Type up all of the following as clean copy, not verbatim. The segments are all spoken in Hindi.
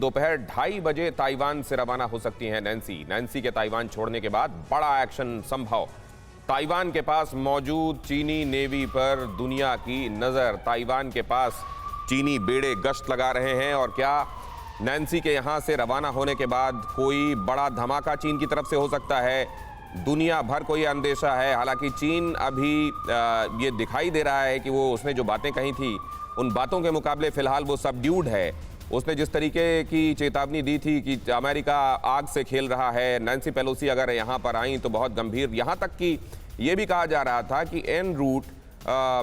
दोपहर 2:30 बजे ताइवान से रवाना हो सकती हैं नैन्सी के ताइवान छोड़ने के बाद बड़ा एक्शन संभव। ताइवान के पास मौजूद चीनी नेवी पर दुनिया की नजर। ताइवान के पास चीनी बेड़े गश्त लगा रहे हैं और क्या नैन्सी के यहां से रवाना होने के बाद कोई बड़ा धमाका चीन की तरफ से हो सकता है? दुनिया भर को ये अंदेशा है। हालांकि चीन अभी ये दिखाई दे रहा है कि वो उसने जो बातें कही थी उन बातों के मुकाबले फिलहाल वो सबड्यूड है। उसने जिस तरीके की चेतावनी दी थी कि अमेरिका आग से खेल रहा है, नैन्सी पेलोसी अगर यहाँ पर आई तो बहुत गंभीर, यहाँ तक कि ये भी कहा जा रहा था कि एन रूट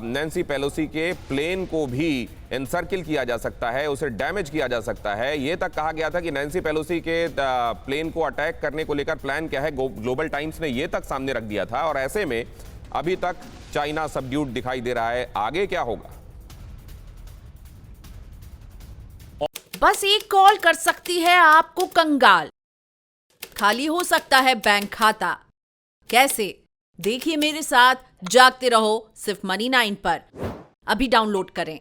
नैन्सी पेलोसी के प्लेन को भी एनसर्किल किया जा सकता है, उसे डैमेज किया जा सकता है। ये तक कहा गया था कि नैन्सी पेलोसी के प्लेन को अटैक करने को लेकर प्लान क्या है, ग्लोबल टाइम्स ने ये तक सामने रख दिया था। और ऐसे में अभी तक चाइना सबड्यूड दिखाई दे रहा है। आगे क्या होगा? बस एक कॉल कर सकती है आपको कंगाल, खाली हो सकता है बैंक खाता। कैसे? देखिए मेरे साथ, जागते रहो सिर्फ मनी 9 पर। अभी डाउनलोड करें।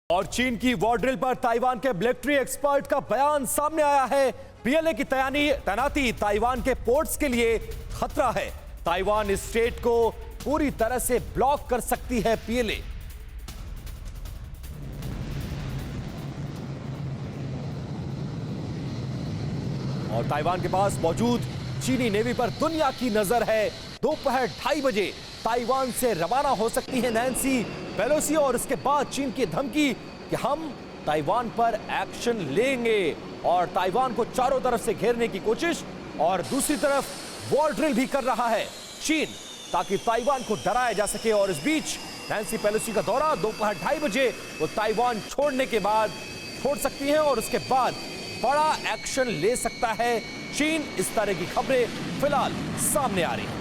और चीन की वॉर ड्रिल पर ताइवान के मिलिट्री एक्सपर्ट का बयान सामने आया है। पीएलए की तैनाती ताइवान के पोर्ट्स के लिए खतरा है। ताइवान स्टेट को पूरी तरह से ब्लॉक कर सकती है पीएलए। और ताइवान के पास मौजूद चीनी नेवी पर दुनिया की नजर है। दोपहर 2:30 बजे ताइवान से रवाना हो सकती है नैन्सी पेलोसी और इसके बाद चीन की धमकी कि हम ताइवान पर एक्शन लेंगे और ताइवान को चारों तरफ से घेरने की कोशिश। और दूसरी तरफ वॉर ड्रिल भी कर रहा है चीन ताकि ताइवान को डराया जा सके। और इस बीच नैन्सी पेलोसी का दौरा दोपहर 2:30 बजे वो ताइवान छोड़ने के बाद छोड़ सकती है और उसके बाद बड़ा एक्शन ले सकता है चीन। इस तरह की खबरें फिलहाल सामने आ रही हैं।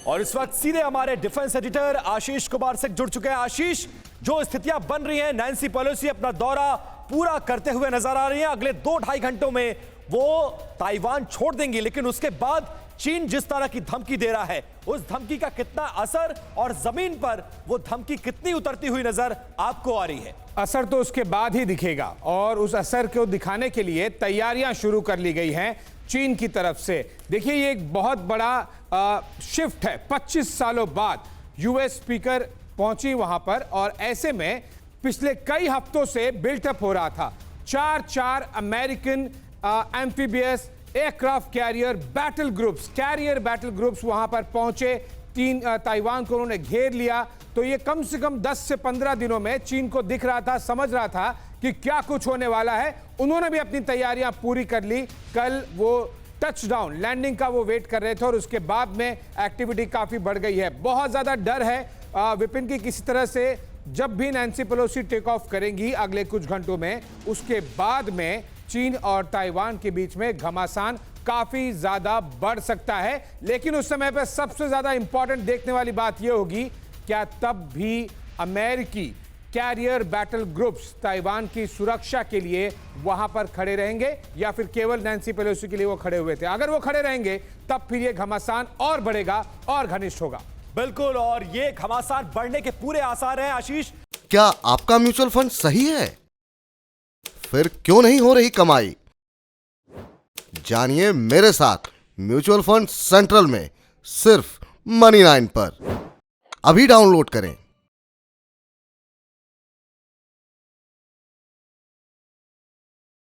और इस वक्त सीधे हमारे डिफेंस एडिटर आशीष कुमार से जुड़ चुके हैं। आशीष, जो स्थितियां बन रही हैं, नैन्सी पेलोसी अपना दौरा पूरा करते हुए नजर आ रही हैं। अगले 2-2.5 घंटों में वो ताइवान छोड़ देंगी, लेकिन उसके बाद चीन जिस तरह की धमकी दे रहा है, उस धमकी का कितना असर और जमीन पर वो धमकी कितनी उतरती हुई नजर आपको आ रही है? असर तो उसके बाद ही दिखेगा और उस असर को दिखाने के लिए तैयारियां शुरू कर ली गई हैं चीन की तरफ से। देखिए, ये एक बहुत बड़ा शिफ्ट है। 25 सालों बाद यूएस स्पीकर पहुंची वहां पर और ऐसे में पिछले कई हफ्तों से बिल्टअप हो रहा था। 4 American amphibious aircraft carrier battle groups वहां पर पहुंचे। ताइवान को उन्होंने घेर लिया। तो ये कम से कम 10 से 15 दिनों में चीन को दिख रहा था, समझ रहा था कि क्या कुछ होने वाला है। उन्होंने भी अपनी तैयारियां पूरी कर ली। कल वो टचडाउन लैंडिंग का वो वेट कर रहे थे और उसके बाद में एक्टिविटी काफी बढ़ गई है। बहुत ज्यादा डर है विपिन की किसी तरह से जब भी नैन्सी पेलोसी टेक ऑफ करेंगी अगले कुछ घंटों में, उसके बाद में चीन और ताइवान के बीच में घमासान काफी ज्यादा बढ़ सकता है। लेकिन उस समय पर सबसे ज्यादा इंपॉर्टेंट देखने वाली बात यह होगी, क्या तब भी अमेरिकी कैरियर बैटल ग्रुप्स ताइवान की सुरक्षा के लिए वहां पर खड़े रहेंगे या फिर केवल नैन्सी पेलोसी के लिए वो खड़े हुए थे? अगर वो खड़े रहेंगे तब फिर ये घमासान और बढ़ेगा और घनिष्ठ होगा। बिल्कुल, और ये घमासान बढ़ने के पूरे आसार हैं। आशीष, क्या आपका म्यूचुअल फंड सही है? फिर क्यों नहीं हो रही कमाई? जानिए मेरे साथ म्यूचुअल फंड सेंट्रल में सिर्फ मनी 9 पर। अभी डाउनलोड करें।